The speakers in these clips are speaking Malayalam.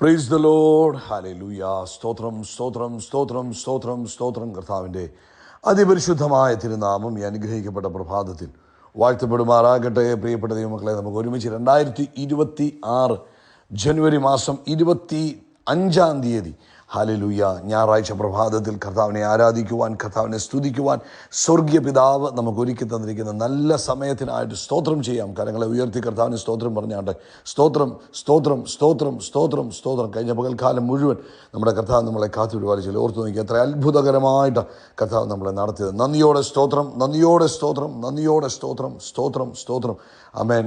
Praise the Lord. ഹല്ലേലൂയ. സ്തോത്രം സ്തോത്രം സ്തോത്രം സ്തോത്രം സ്തോത്രം. കർത്താവിൻ്റെ അതിപരിശുദ്ധമായ തിരുനാമം ഈ അനുഗ്രഹിക്കപ്പെട്ട പ്രഭാതത്തിൽ വാഴ്ത്തപ്പെടുമാറാകട്ടെ. പ്രിയപ്പെട്ട ദൈവമക്കളെ, നമുക്ക് ഒരുമിച്ച് 2026 ജനുവരി മാസം 25 ഹല്ലേലൂയ ഞായറാഴ്ച പ്രഭാതത്തിൽ കർത്താവിനെ ആരാധിക്കുവാൻ, കർത്താവിനെ സ്തുതിക്കുവാൻ സ്വർഗീയ പിതാവ് നമുക്ക് ഒരുക്കി തന്നിരിക്കുന്ന നല്ല സമയത്തിനായിട്ട് സ്തോത്രം ചെയ്യാം. കരങ്ങളെ ഉയർത്തി കർത്താവിന് സ്തോത്രം പറഞ്ഞാണ്ട് സ്തോത്രം സ്തോത്രം സ്തോത്രം സ്തോത്രം സ്തോത്രം. കഴിഞ്ഞ പകൽക്കാലം മുഴുവൻ നമ്മുടെ കർത്താവ് നമ്മളെ കാത്തുപരിപാലിച്ചില്ല. ഓർത്തു നോക്കി എത്ര അത്ഭുതകരമായിട്ട് കർത്താവ് നമ്മളെ നടത്തിയത്. നന്ദിയോടെ സ്തോത്രം, നന്ദിയോടെ സ്തോത്രം, നന്ദിയോടെ സ്തോത്രം, സ്തോത്രം സ്തോത്രം. ആമേൻ.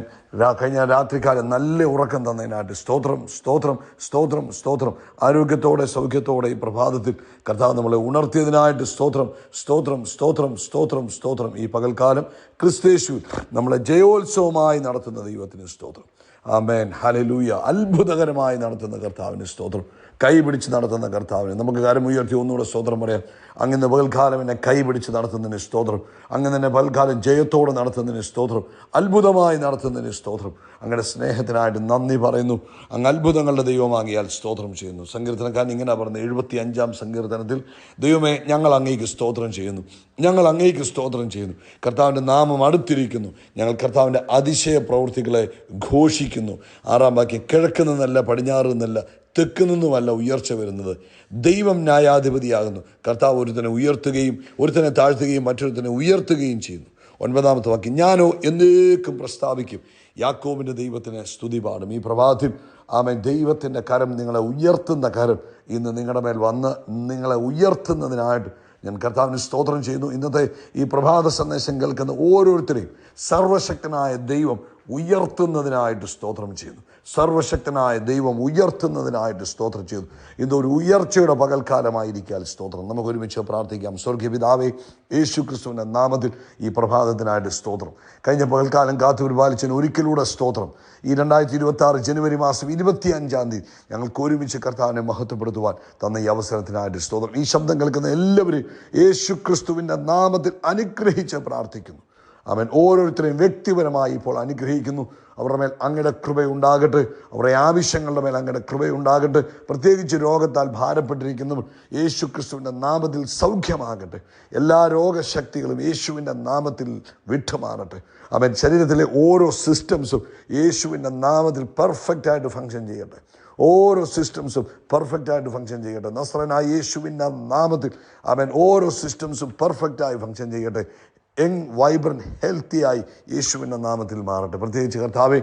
കഴിഞ്ഞ രാത്രിക്കാലം നല്ല ഉറക്കം തന്നതിനായിട്ട് സ്തോത്രം സ്തോത്രം സ്തോത്രം സ്തോത്രം. ആരോഗ്യത്തോടെ സൗഖ്യത്തോടെ ഈ പ്രഭാതത്തിൽ കർത്താവ് നമ്മളെ ഉണർത്തിയതിനായിട്ട് സ്തോത്രം സ്തോത്രം സ്തോത്രം സ്തോത്രം സ്തോത്രം. ഈ പകൽക്കാലം ക്രിസ്തയേശുവിൽ നമ്മളെ ജയോത്സവമായി നടത്തുന്ന ദൈവത്തിന് സ്തോത്രം. ആമേൻ. ഹല്ലേലൂയ. അത്ഭുതകരമായി നടത്തുന്ന കർത്താവിന് സ്തോത്രം. കൈപിടിച്ച് നടത്തുന്ന കർത്താവിന് നമുക്ക് കരമുയർത്തി ഒന്നുകൂടെ സ്തോത്രം പറയാം. അങ്ങനെ പകൽക്കാലം എന്നെ കൈപിടിച്ച് നടത്തുന്നതിന് സ്തോത്രം. അങ്ങനെ തന്നെ പകൽക്കാലം ജയത്തോടെ നടത്തുന്നതിന് സ്തോത്രം. അത്ഭുതമായി നടത്തുന്നതിന് സ്തോത്രം. അങ്ങനെ സ്നേഹത്തിനായിട്ട് നന്ദി പറയുന്നു. അങ്ങ് അത്ഭുതങ്ങളുടെ ദൈവമാകിയാൽ സ്തോത്രം ചെയ്യുന്നു. സങ്കീർത്തനക്കാരൻ ഇങ്ങനെ പറഞ്ഞത് 75-ാം സങ്കീർത്തനത്തിൽ, ദൈവമേ ഞങ്ങൾ അങ്ങേക്ക് സ്തോത്രം ചെയ്യുന്നു, ഞങ്ങൾ അങ്ങേക്ക് സ്തോത്രം ചെയ്യുന്നു. കർത്താവിൻ്റെ നാമം അടുത്തിരിക്കുന്നു, ഞങ്ങൾ കർത്താവിൻ്റെ അതിശയ പ്രവൃത്തികളെ ഘോഷിക്കുന്നു. 6-ാം വാക്യം, കിഴക്ക് നിന്നല്ല പടിഞ്ഞാറ് നിന്നല്ല തെക്ക് നിന്നുമല്ല ഉയർച്ച വരുന്നത്, ദൈവം ന്യായാധിപതിയാകുന്നു. കർത്താവ് ഒരുത്തനെ ഉയർത്തുകയും ഒരുത്തനെ താഴ്ത്തുകയും മറ്റൊരുത്തനെ ഉയർത്തുകയും ചെയ്യുന്നു. 9-ാമത്തെ വാക്യം, ഞാനോ എന്നേക്കും പ്രസ്താവിക്കും, യാക്കോബിൻ്റെ ദൈവത്തിന് സ്തുതി പാടും. ഈ പ്രഭാതത്തിൽ ആമേൻ, ദൈവത്തിൻ്റെ കരം, നിങ്ങളെ ഉയർത്തുന്ന കരം ഇന്ന് നിങ്ങളുടെ മേൽ വന്ന് നിങ്ങളെ ഉയർത്തുന്നതിനായിട്ട് ഞാൻ കർത്താവിന് സ്തോത്രം ചെയ്യുന്നു. ഇന്നത്തെ ഈ പ്രഭാത സന്ദേശം കേൾക്കുന്ന ഓരോരുത്തരെയും സർവശക്തനായ ദൈവം ഉയർത്തുന്നതിനായിട്ട് സ്തോത്രം ചെയ്യുന്നു. സർവശക്തനായ ദൈവം ഉയർത്തുന്നതിനായിട്ട് സ്തോത്രം ചെയ്തു. ഇതൊരു ഉയർച്ചയുടെ പകൽക്കാലമായിരിക്കാൻ സ്തോത്രം. നമുക്ക് ഒരുമിച്ച് പ്രാർത്ഥിക്കാം. സ്വർഗീയ പിതാവേ, യേശു ക്രിസ്തുവിൻ്റെ നാമത്തിൽ ഈ പ്രഭാതത്തിനായിട്ട് സ്തോത്രം. കഴിഞ്ഞ പകൽക്കാലം കാത്തുപരിപാലിച്ചതിന് ഒരിക്കലൂടെ സ്തോത്രം. ഈ 2026 ജനുവരി മാസം 25 ഞങ്ങൾക്ക് ഒരുമിച്ച് കർത്താവിനെ മഹത്വപ്പെടുത്തുവാൻ തന്ന ഈ അവസരത്തിനായിട്ട് സ്തോത്രം. ഈ ശബ്ദം കേൾക്കുന്ന എല്ലാവരെയും യേശു ക്രിസ്തുവിൻ്റെ നാമത്തിൽ അനുഗ്രഹിച്ച് പ്രാർത്ഥിക്കുന്നു. അവൻ ഓരോരുത്തരെയും വ്യക്തിപരമായി ഇപ്പോൾ അനുഗ്രഹിക്കുന്നു. അവരുടെ മേൽ അങ്ങയുടെ കൃപയുണ്ടാകട്ടെ. അവരുടെ ആവശ്യങ്ങളുടെ മേൽ അങ്ങയുടെ കൃപയുണ്ടാകട്ടെ. പ്രത്യേകിച്ച് രോഗത്താൽ ഭാരപ്പെട്ടിരിക്കുന്നവർ യേശു ക്രിസ്തുവിൻ്റെ നാമത്തിൽ സൗഖ്യമാകട്ടെ. എല്ലാ രോഗശക്തികളും യേശുവിൻ്റെ നാമത്തിൽ വിട്ടുമാറട്ടെ. അവൻ ശരീരത്തിലെ ഓരോ സിസ്റ്റംസും യേശുവിൻ്റെ നാമത്തിൽ പെർഫെക്റ്റായിട്ട് ഫങ്ഷൻ ചെയ്യട്ടെ. ഓരോ സിസ്റ്റംസും പെർഫെക്റ്റായിട്ട് ഫങ്ഷൻ ചെയ്യട്ടെ. നസ്രനായ യേശുവിൻ്റെ നാമത്തിൽ അവൻ ഓരോ സിസ്റ്റംസും പെർഫെക്റ്റായി ഫങ്ഷൻ ചെയ്യട്ടെ. വൈബ്രന്റ് ഹെൽത്തിയായി യേശുവിൻ്റെ നാമത്തിൽ മാറട്ടെ. പ്രത്യേകിച്ച് കർത്താവേ,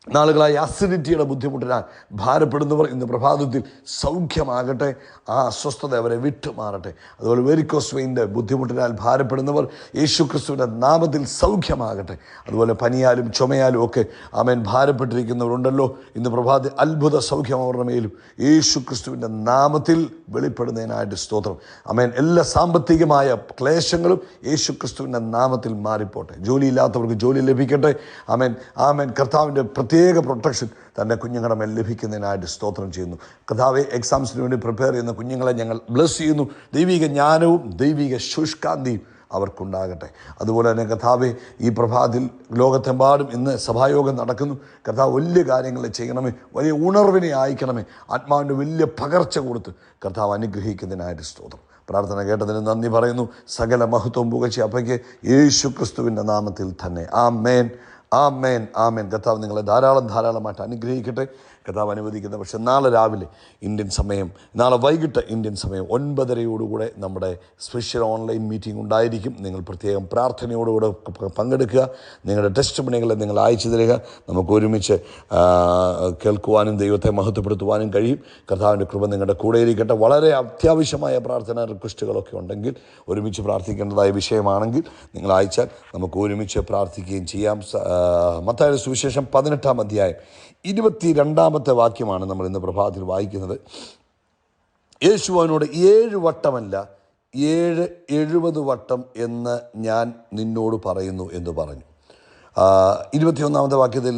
നാളുകളായി അസിഡിറ്റിയുടെ ബുദ്ധിമുട്ടിനാൽ ഭാരപ്പെടുന്നവർ ഇന്ന് പ്രഭാതത്തിൽ സൗഖ്യമാകട്ടെ. ആ അസ്വസ്ഥത അവരെ വിട്ടുമാറട്ടെ. അതുപോലെ വെരിക്കോസ് വെയിൻ്റെ ബുദ്ധിമുട്ടിനാൽ ഭാരപ്പെടുന്നവർ യേശു ക്രിസ്തുവിൻ്റെ നാമത്തിൽ സൗഖ്യമാകട്ടെ. അതുപോലെ പനിയാലും ചുമയാലും ഒക്കെ ആമേൻ ഭാരപ്പെട്ടിരിക്കുന്നവരുണ്ടല്ലോ, ഇന്ന് പ്രഭാതത്തിൽ അത്ഭുത സൗഖ്യം അവരുടെ മേലും യേശു ക്രിസ്തുവിൻ്റെ നാമത്തിൽ വെളിപ്പെടുന്നതിനായിട്ട് സ്തോത്രം. ആമേൻ. എല്ലാ സാമ്പത്തികമായ ക്ലേശങ്ങളും യേശു ക്രിസ്തുവിൻ്റെ നാമത്തിൽ മാറിപ്പോട്ടെ. ജോലിയില്ലാത്തവർക്ക് ജോലി ലഭിക്കട്ടെ. ആമേൻ ആമേൻ. കർത്താവിൻ്റെ പ്രത്യേക പ്രൊട്ടക്ഷൻ തൻ്റെ കുഞ്ഞുങ്ങളുടെ മേൽ ലഭിക്കുന്നതിനായിട്ട് സ്തോത്രം ചെയ്യുന്നു. കർത്താവെ, എക്സാംസിന് വേണ്ടി പ്രിപ്പയർ ചെയ്യുന്ന കുഞ്ഞുങ്ങളെ ഞങ്ങൾ ബ്ലെസ് ചെയ്യുന്നു. ദൈവിക ജ്ഞാനവും ദൈവിക ശുഷ്കാന്തിയും അവർക്കുണ്ടാകട്ടെ. അതുപോലെ തന്നെ കർത്താവെ, ഈ പ്രഭാതത്തിൽ ലോകത്തെമ്പാടും ഇന്ന് സഭായോഗം നടക്കുന്നു. കർത്താവ് വലിയ കാര്യങ്ങൾ ചെയ്യണമേ, വലിയ ഉണർവിനെ അയക്കണമേ. ആത്മാവിൻ്റെ വലിയ പകർച്ച കൊടുത്ത് കർത്താവ് അനുഗ്രഹിക്കുന്നതിനായിട്ട് സ്തോത്രം. പ്രാർത്ഥന കേട്ടതിന് നന്ദി പറയുന്നു. സകല മഹത്വവും പുകഴ്ച അപ്പയ്ക്ക് യേശു ക്രിസ്തുവിൻ്റെ നാമത്തിൽ തന്നെ. ആമേൻ ആമേൻ ആമേൻ. കർത്താവ് നിങ്ങളെ ധാരാളമായിട്ട് അനുഗ്രഹിക്കട്ടെ. കർത്താവ് അനുവദിക്കുന്ന പക്ഷേ നാളെ വൈകിട്ട് ഇന്ത്യൻ സമയം 9:30 നമ്മുടെ സ്പെഷ്യൽ ഓൺലൈൻ മീറ്റിംഗ് ഉണ്ടായിരിക്കും. നിങ്ങൾ പ്രത്യേകം പ്രാർത്ഥനയോടുകൂടെ പങ്കെടുക്കുക. നിങ്ങളുടെ ടെസ്റ്റ് മണികളെ നിങ്ങൾ അയച്ചു തരിക. നമുക്ക് ഒരുമിച്ച് കേൾക്കുവാനും ദൈവത്തെ മഹത്വപ്പെടുത്തുവാനും കഴിയും. കർത്താവിൻ്റെ കൃപ നിങ്ങളുടെ കൂടെ ഇരിക്കട്ടെ. വളരെ അത്യാവശ്യമായ പ്രാർത്ഥന റിക്വസ്റ്റുകളൊക്കെ ഉണ്ടെങ്കിൽ, ഒരുമിച്ച് പ്രാർത്ഥിക്കേണ്ടതായ വിഷയമാണെങ്കിൽ നിങ്ങൾ അയച്ചാൽ നമുക്ക് ഒരുമിച്ച് പ്രാർത്ഥിക്കുകയും ചെയ്യാം. മത്തായിയുടെ സുവിശേഷം 18-ാം അധ്യായം 22-ാമത്തെ വാക്യമാണ് നമ്മൾ ഇന്ന് പ്രഭാതത്തിൽ വായിക്കുന്നത്. യേശു അവനോട് 7 വട്ടമല്ല 70 വട്ടം എന്ന് ഞാൻ നിന്നോട് പറയുന്നു എന്ന് പറഞ്ഞു. 21-ാമത്തെ വാക്യത്തിൽ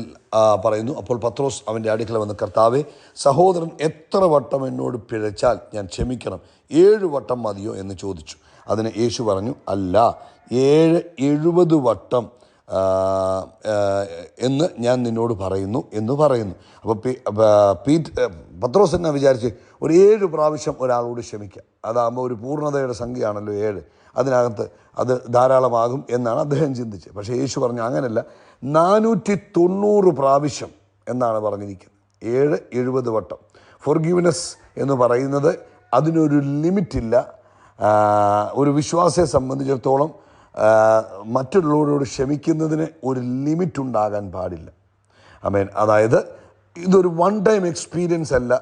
പറയുന്നു, അപ്പോൾ പത്രോസ് അവൻ്റെ അടുക്കൽ വന്ന്, കർത്താവേ, സഹോദരൻ എത്ര വട്ടം എന്നോട് പിഴച്ചാൽ ഞാൻ ക്ഷമിക്കണം? 7 വട്ടം മതിയോ എന്ന് ചോദിച്ചു. അതിന് യേശു പറഞ്ഞു, അല്ല, 70 വട്ടം എന്ന് ഞാൻ നിന്നോട് പറയുന്നു എന്ന് പറയുന്നു. അപ്പോൾ പത്രോസ് എന്നാ വിചാരിച്ച് ഒരു 7 പ്രാവശ്യം ഒരാളോട് ക്ഷമിക്കുക, അതാകുമ്പോൾ ഒരു പൂർണ്ണതയുടെ സംഖ്യയാണല്ലോ 7, അതിനകത്ത് അത് ധാരാളമാകും എന്നാണ് അദ്ദേഹം ചിന്തിച്ചത്. പക്ഷേ യേശു പറഞ്ഞു അങ്ങനല്ല, 490 പ്രാവശ്യം എന്നാണ് പറഞ്ഞിരിക്കുന്നത്. 7 70 വട്ടം. ഫോർഗീവ്നെസ് എന്ന് പറയുന്നത് അതിനൊരു ലിമിറ്റില്ല. ഒരു വിശ്വാസിയെ സംബന്ധിച്ചിടത്തോളം മറ്റുള്ളവരോട് ക്ഷമിക്കുന്നതിന് ഒരു ലിമിറ്റ് ഉണ്ടാകാൻ പാടില്ല. ആമേൻ. അതായത് ഇതൊരു വൺ ടൈം എക്സ്പീരിയൻസ് അല്ല,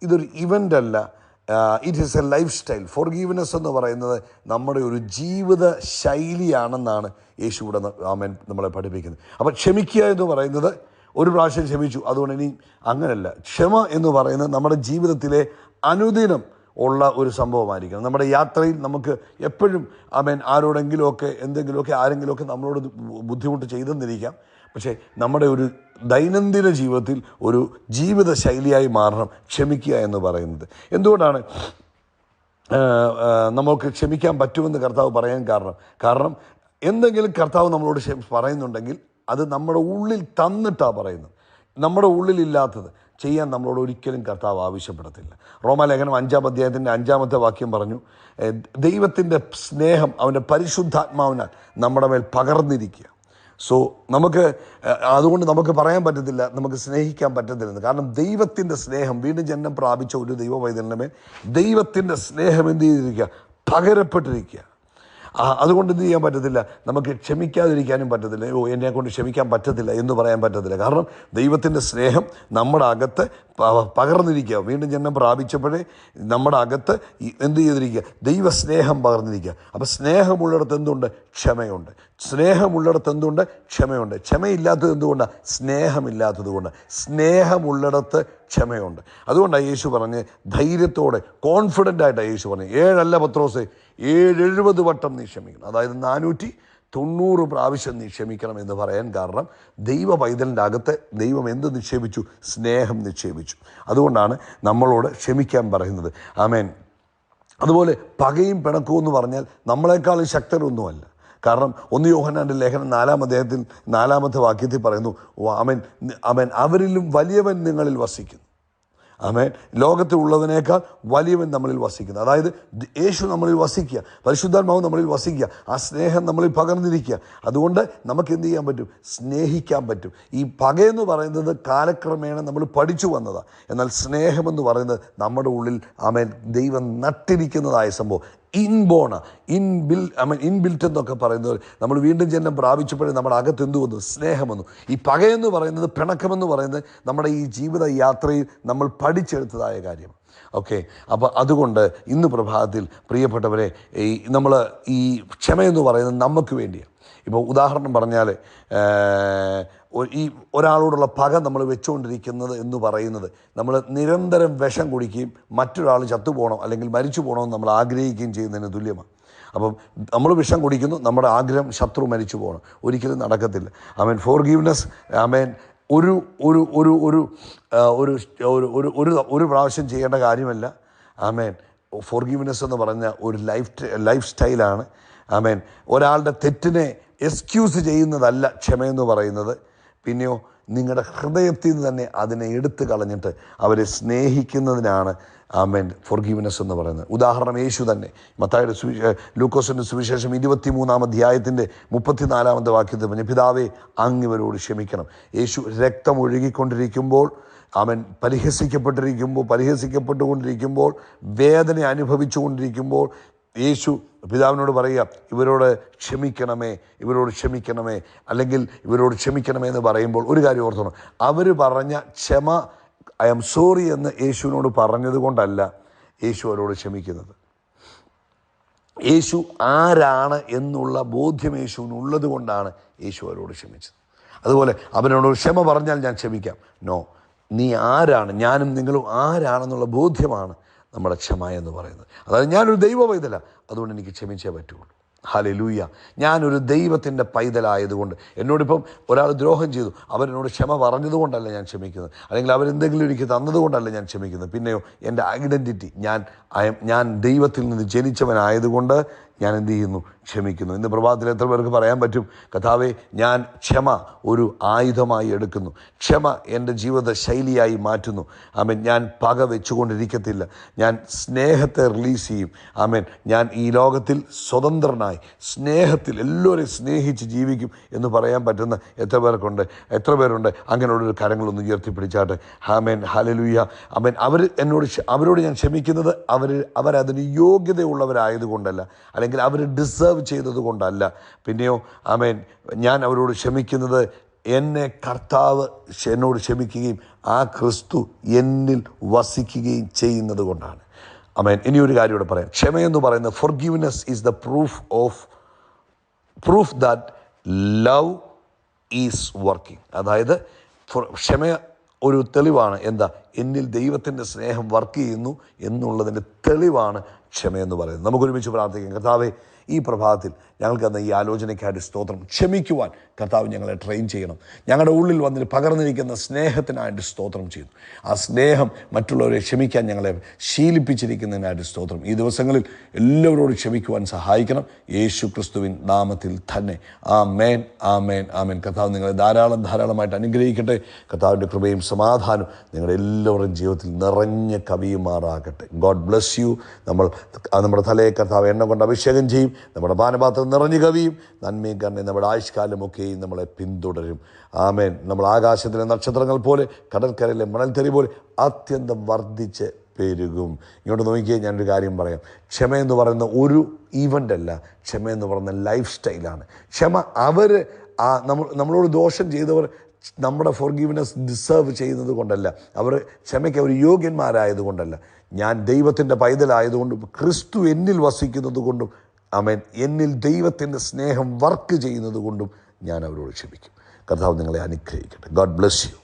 ഇതൊരു ഇവൻ്റ് അല്ല, it is A life style. Forgiveness എന്ന് പറയുന്നത് നമ്മുടെ ഒരു ജീവിത ശൈലിയാണെന്നാണ് യേശു ഇവിടെ ആമേൻ നമ്മളെ പഠിപ്പിക്കുന്നത്. അപ്പം ക്ഷമിക്കുക എന്ന് പറയുന്നത് ഒരു പ്രാവശ്യം ക്ഷമിച്ചു അതുകൊണ്ട് ഇനി അങ്ങനല്ല. ക്ഷമ എന്ന് പറയുന്നത് നമ്മുടെ ജീവിതത്തിലെ അനുദിനം ഉള്ള ഒരു സംഭവമായിരിക്കണം. നമ്മുടെ യാത്രയിൽ നമുക്ക് എപ്പോഴും ആമേൻ ആരോടെങ്കിലുമൊക്കെ എന്തെങ്കിലുമൊക്കെ ആരെങ്കിലുമൊക്കെ നമ്മളോട് ബുദ്ധിമുട്ട് ചെയ്തെന്നിരിക്കാം. പക്ഷേ നമ്മുടെ ഒരു ദൈനംദിന ജീവിതത്തിൽ ഒരു ജീവിത ശൈലിയായി മാറണം ക്ഷമിക്കുക എന്ന് പറയുന്നത്. എന്തുകൊണ്ടാണ് നമുക്ക് ക്ഷമിക്കാൻ പറ്റുമെന്ന് കർത്താവ് പറയാൻ കാരണം എന്തെങ്കിലും കർത്താവ് നമ്മളോട് പറയുന്നുണ്ടെങ്കിൽ അത് നമ്മുടെ ഉള്ളിൽ തന്നിട്ടാണ് പറയുന്നത്. നമ്മുടെ ഉള്ളിലില്ലാത്തത് ചെയ്യാൻ നമ്മളോട് ഒരിക്കലും കർത്താവ് ആവശ്യപ്പെടത്തില്ല. റോമാലേഖനം 5-ാം അധ്യായത്തിൻ്റെ 5-ാമത്തെ വാക്യം പറഞ്ഞു, ദൈവത്തിൻ്റെ സ്നേഹം അവൻ്റെ പരിശുദ്ധാത്മാവിനാൽ നമ്മുടെ മേൽ പകർന്നിരിക്കുക. സോ അതുകൊണ്ട് നമുക്ക് പറയാൻ പറ്റത്തില്ല നമുക്ക് സ്നേഹിക്കാൻ പറ്റത്തില്ലെന്ന്. കാരണം ദൈവത്തിൻ്റെ സ്നേഹം, വീണ്ടും ജന്മം പ്രാപിച്ച ഒരു ദൈവ പൈതലിൻ്റെ മേൽ ദൈവത്തിൻ്റെ സ്നേഹം എന്ത് ചെയ്തിരിക്കുക? പകരപ്പെട്ടിരിക്കുക. അതുകൊണ്ട് എന്ത് ചെയ്യാൻ പറ്റത്തില്ല? നമുക്ക് ക്ഷമിക്കാതിരിക്കാനും പറ്റത്തില്ല. എന്നെ കൊണ്ട് ക്ഷമിക്കാൻ പറ്റത്തില്ല എന്ന് പറയാൻ പറ്റത്തില്ല. കാരണം ദൈവത്തിൻ്റെ സ്നേഹം നമ്മുടെ അകത്ത് പകർന്നിരിക്കുക. വീണ്ടും ജന്മം പ്രാപിച്ചപ്പോഴേ നമ്മുടെ അകത്ത് എന്ത് ചെയ്തിരിക്കുക? ദൈവസ്നേഹം പകർന്നിരിക്കുക. അപ്പം സ്നേഹമുള്ളിടത്ത് എന്തുണ്ട്? ക്ഷമയുണ്ട്. സ്നേഹമുള്ളിടത്ത് എന്തുണ്ട്? ക്ഷമയുണ്ട്. ക്ഷമയില്ലാത്തത് എന്തുകൊണ്ടാണ്? സ്നേഹമില്ലാത്തത് കൊണ്ട്. സ്നേഹമുള്ളിടത്ത് ക്ഷമയുണ്ട്. അതുകൊണ്ടാണ് യേശു പറഞ്ഞ് ധൈര്യത്തോടെ കോൺഫിഡൻ്റായിട്ടാണ് യേശു പറഞ്ഞ് 7 പത്രോസേ 70 വട്ടം നീ ക്ഷമിക്കണം. അതായത് 490 പ്രാവശ്യം നീ ക്ഷമിക്കണം എന്ന് പറയാൻ കാരണം ദൈവ പൈതലിൻ്റെ അകത്ത് ദൈവം എന്ത് നിക്ഷേപിച്ചു? സ്നേഹം നിക്ഷേപിച്ചു. അതുകൊണ്ടാണ് നമ്മളോട് ക്ഷമിക്കാൻ പറയുന്നത്. ആമേൻ. അതുപോലെ പകയും പിണക്കവും എന്ന് പറഞ്ഞാൽ നമ്മളെക്കാളും ശക്തരൊന്നുമല്ല. കാരണം 1 യോഹന്നാൻ്റെ ലേഖനം 4-ാം അധ്യായത്തിൽ 4-ാമത്തെ വാക്യത്തിൽ പറയുന്നു, ആമേൻ അവരിലും വലിയവൻ നിങ്ങളിൽ വസിക്കുന്നു. ആമേൻ. ലോകത്തിലുള്ളതിനേക്കാൾ വലിയവൻ നമ്മളിൽ വസിക്കുന്നു. അതായത് യേശു നമ്മളിൽ വസിക്കുക, പരിശുദ്ധാത്മാവ് നമ്മളിൽ വസിക്കുക, ആ സ്നേഹം നമ്മളിൽ പകർന്നിരിക്കുക. അതുകൊണ്ട് നമുക്ക് എന്ത് ചെയ്യാൻ പറ്റും? സ്നേഹിക്കാൻ പറ്റും. ഈ പകയെന്ന് പറയുന്നത് കാലക്രമേണ നമ്മൾ പഠിച്ചു വന്നതാണ്. എന്നാൽ സ്നേഹമെന്ന് പറയുന്നത് നമ്മുടെ ഉള്ളിൽ ആമേൻ ദൈവം നട്ടിരിക്കുന്നതായ സംഭവം. ഇൻബിൽറ്റ് എന്നൊക്കെ പറയുന്നത് നമ്മൾ വീണ്ടും ജന്മം പ്രാപിച്ചപ്പോഴേ നമ്മുടെ അകത്ത് എന്തു വന്നു? സ്നേഹം വന്നു. ഈ പകയെന്ന് പറയുന്നത്, പിണക്കമെന്ന് പറയുന്നത് നമ്മുടെ ഈ ജീവിത യാത്രയിൽ നമ്മൾ പഠിച്ചെടുത്തതായ കാര്യം. ഓക്കെ. അപ്പോൾ അതുകൊണ്ട് ഇന്ന് പ്രഭാതത്തിൽ പ്രിയപ്പെട്ടവരെ, നമ്മൾ ഈ ക്ഷമയെന്ന് പറയുന്നത് നമുക്ക് വേണ്ടിയാണ്. ഇപ്പോൾ ഉദാഹരണം പറഞ്ഞാൽ ഈ ഒരാളോടുള്ള പക നമ്മൾ വെച്ചുകൊണ്ടിരിക്കുന്നത് എന്ന് പറയുന്നത് നമ്മൾ നിരന്തരം വിഷം കുടിക്കുകയും മറ്റൊരാൾ ചത്തുപോകണം അല്ലെങ്കിൽ മരിച്ചു പോകണമെന്ന് നമ്മൾ ആഗ്രഹിക്കുകയും ചെയ്യുന്നതിന് തുല്യമാണ്. അപ്പം നമ്മൾ വിഷം കുടിക്കുന്നു, നമ്മുടെ ആഗ്രഹം ശത്രു മരിച്ചു പോകണം. ഒരിക്കലും നടക്കത്തില്ല. ആമേൻ. ഫോർഗീവ്നെസ് ആമേൻ ഒരു ഒരു ഒരു ഒരു ഒരു ഒരു ഒരു പ്രാവശ്യം ചെയ്യേണ്ട കാര്യമല്ല. ആമേൻ. ഫോർഗീവ്നെസ് എന്ന് പറഞ്ഞ ഒരു ലൈഫ് സ്റ്റൈലാണ്. ആമേൻ. ഒരാളുടെ തെറ്റിനെ എക്സ്ക്യൂസ് ചെയ്യുന്നതല്ല ക്ഷമയെന്ന് പറയുന്നത്. പിന്നെയോ നിങ്ങളുടെ ഹൃദയത്തിൽ നിന്ന് തന്നെ അതിനെ എടുത്തു കളഞ്ഞിട്ട് അവരെ സ്നേഹിക്കുന്നതിനാണ് ആമേൻ ഫോർഗീവ്നെസ് എന്ന് പറയുന്നത്. ഉദാഹരണം യേശു തന്നെ മത്തായിയുടെ ലൂക്കോസിൻ്റെ സുവിശേഷം 23-ാം അധ്യായത്തിൻ്റെ 34-ാമത്തെ വാക്യത്തിൽ പറഞ്ഞു, പിതാവേ അങ്ങ് ഇവരോട് ക്ഷമിക്കണം. യേശു രക്തം ഒഴുകിക്കൊണ്ടിരിക്കുമ്പോൾ, അവൻ പരിഹസിക്കപ്പെട്ടുകൊണ്ടിരിക്കുമ്പോൾ, വേദന അനുഭവിച്ചുകൊണ്ടിരിക്കുമ്പോൾ യേശു പിതാവിനോട് പറയുക, ഇവരോട് ക്ഷമിക്കണമേ അല്ലെങ്കിൽ ഇവരോട് ക്ഷമിക്കണമേ എന്ന് പറയുമ്പോൾ ഒരു കാര്യം ഓർത്തണം, അവർ പറഞ്ഞ ക്ഷമ ഐ ആം സോറി എന്ന് യേശുവിനോട് പറഞ്ഞത് കൊണ്ടല്ല യേശു അവരോട് ക്ഷമിക്കുന്നത്. യേശു ആരാണ് എന്നുള്ള ബോധ്യം യേശുവിനുള്ളത് കൊണ്ടാണ് യേശു അവരോട് ക്ഷമിച്ചത്. അതുപോലെ അവനോട് ക്ഷമ പറഞ്ഞാൽ ഞാൻ ക്ഷമിക്കാം. നോ, നീ ആരാണ്, ഞാനും നിങ്ങളും ആരാണെന്നുള്ള ബോധ്യമാണ് നമ്മുടെ ക്ഷമ എന്ന് പറയുന്നത്. അതായത് ഞാനൊരു ദൈവ പൈതല, അതുകൊണ്ട് എനിക്ക് ക്ഷമിച്ചേ പറ്റുള്ളൂ. ഹല്ലേലൂയ. ഞാനൊരു ദൈവത്തിൻ്റെ പൈതലായതുകൊണ്ട്, എന്നോടിപ്പം ഒരാൾ ദ്രോഹം ചെയ്തു, അവരെന്നോട് ക്ഷമ പറഞ്ഞതുകൊണ്ടല്ല ഞാൻ ക്ഷമിക്കുന്നത്, അല്ലെങ്കിൽ അവരെന്തെങ്കിലും എനിക്ക് തന്നതുകൊണ്ടല്ല ഞാൻ ക്ഷമിക്കുന്നത്. പിന്നെയോ എൻ്റെ ഐഡൻറ്റിറ്റി, ഞാൻ ദൈവത്തിൽ നിന്ന് ജനിച്ചവനായതുകൊണ്ട് ഞാൻ എന്ത് ചെയ്യുന്നു? ക്ഷമിക്കുന്നു. ഇന്ന് പ്രഭാതത്തിൽ എത്ര പേർക്ക് പറയാൻ പറ്റും, കർത്താവേ, ഞാൻ ക്ഷമ ഒരു ആയുധമായി എടുക്കുന്നു, ക്ഷമ എൻ്റെ ജീവിത ശൈലിയായി മാറ്റുന്നു. ആമേൻ. ഞാൻ പക വെച്ചുകൊണ്ടിരിക്കത്തില്ല, ഞാൻ സ്നേഹത്തെ റിലീസ് ചെയ്യും. ആമേൻ. ഞാൻ ഈ ലോകത്തിൽ സ്വതന്ത്രനായി സ്നേഹത്തിൽ എല്ലാവരെയും സ്നേഹിച്ച് ജീവിക്കും എന്ന് പറയാൻ പറ്റുന്ന എത്ര പേരുണ്ട്? അങ്ങനെയുള്ളൊരു കരങ്ങളൊന്ന് ഉയർത്തിപ്പിടിച്ചാട്ടെ. ആമേൻ. ഹല്ലേലൂയ. ആമേൻ. അവരോട് ഞാൻ ക്ഷമിക്കുന്നത് അവരതിന് യോഗ്യതയുള്ളവരായതുകൊണ്ടല്ല, അല്ലെങ്കിൽ അവർ ഡിസേർവ് ചെയ്തത് കൊണ്ടല്ല. പിന്നെയോ ആമേൻ, ഞാൻ അവരോട് ക്ഷമിക്കുന്നത് എന്നെ കർത്താവ് എന്നോട് ക്ഷമിക്കുകയും ആ ക്രിസ്തു എന്നിൽ വസിക്കുകയും ചെയ്യുന്നത് കൊണ്ടാണ്. ആമേൻ. ഇനിയൊരു കാര്യം ഇവിടെ പറയാം. ക്ഷമയെന്ന് പറയുന്നത് forgiveness is the proof that love is working. അതായത് ക്ഷമ ഒരു തെളിവാണ്. എന്താ? എന്നിൽ ദൈവത്തിൻ്റെ സ്നേഹം വർക്ക് ചെയ്യുന്നു എന്നുള്ളതിൻ്റെ തെളിവാണ് ക്ഷമയെന്ന് പറയുന്നത്. നമുക്കൊരുമിച്ച് പ്രാർത്ഥിക്കാം. കർത്താവേ, ഈ പ്രഭാതത്തിൽ ഞങ്ങൾക്ക് തന്ന ഈ ആലോചനയ്ക്കായിട്ട് സ്തോത്രം. ക്ഷമിക്കുവാൻ കർത്താവ് ഞങ്ങളെ ട്രെയിൻ ചെയ്യണം. ഞങ്ങളുടെ ഉള്ളിൽ വന്നിട്ട് പകർന്നിരിക്കുന്ന സ്നേഹത്തിനായിട്ട് സ്തോത്രം ചെയ്യുന്നു. ആ സ്നേഹം മറ്റുള്ളവരെ ക്ഷമിക്കാൻ ഞങ്ങളെ ശീലിപ്പിച്ചിരിക്കുന്നതിനായിട്ട് സ്തോത്രം. ഈ ദിവസങ്ങളിൽ എല്ലാവരോടും ക്ഷമിക്കുവാൻ സഹായിക്കണം, യേശു ക്രിസ്തുവിൻ നാമത്തിൽ തന്നെ. ആമേൻ, ആമേൻ, ആമേൻ. കർത്താവ് നിങ്ങളെ ധാരാളമായിട്ട് അനുഗ്രഹിക്കട്ടെ. കർത്താവിൻ്റെ കൃപയും സമാധാനവും നിങ്ങളുടെ എല്ലാവരുടെയും ജീവിതത്തിൽ നിറഞ്ഞ കവിയുമാറാകട്ടെ. God bless you. നമ്മുടെ തലയെ കർത്താവ് എണ്ണ കൊണ്ട് അഭിഷേകം ചെയ്യും. നമ്മുടെ പാനപാത്രം നിറഞ്ഞു കവിയും. നന്മയും കരുണയും നമ്മുടെ ആയുഷ്കാലമൊക്കെയും നമ്മളെ പിന്തുടരും. ആമേൻ. നമ്മൾ ആകാശത്തിലെ നക്ഷത്രങ്ങൾ പോലെ, കടൽക്കരയിലെ മണൽത്തരി പോലെ അത്യന്തം വർദ്ധിച്ച് പെരുകും. ഇങ്ങോട്ട് നോക്കിയേ, ഞാനൊരു കാര്യം പറയാം. ക്ഷമയെന്ന് പറയുന്ന ഒരു ഈവൻ്റ് അല്ല, ക്ഷമയെന്ന് പറയുന്ന ലൈഫ് സ്റ്റൈലാണ്. ക്ഷമ നമ്മളോട് ദോഷം ചെയ്തവർ നമ്മുടെ ഫോർഗീവ്നെസ് ഡിസേർവ് ചെയ്യുന്നത് കൊണ്ടല്ല, ക്ഷമയ്ക്ക് അവർ യോഗ്യന്മാരായതുകൊണ്ടല്ല. ഞാൻ ദൈവത്തിൻ്റെ പൈതലായതുകൊണ്ടും ക്രിസ്തു എന്നിൽ വസിക്കുന്നത് കൊണ്ടും, ആമേൻ, എന്നിൽ ദൈവത്തിൻ്റെ സ്നേഹം വർക്ക് ചെയ്യുന്നത് കൊണ്ടും ഞാൻ അവരോട് ക്ഷമിക്കും. കർത്താവ് നിങ്ങളെ അനുഗ്രഹിക്കട്ടെ. God bless you.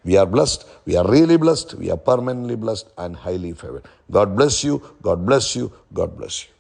We are blessed. We are really blessed. We are permanently blessed and highly favored. God bless you. God bless you. God bless you.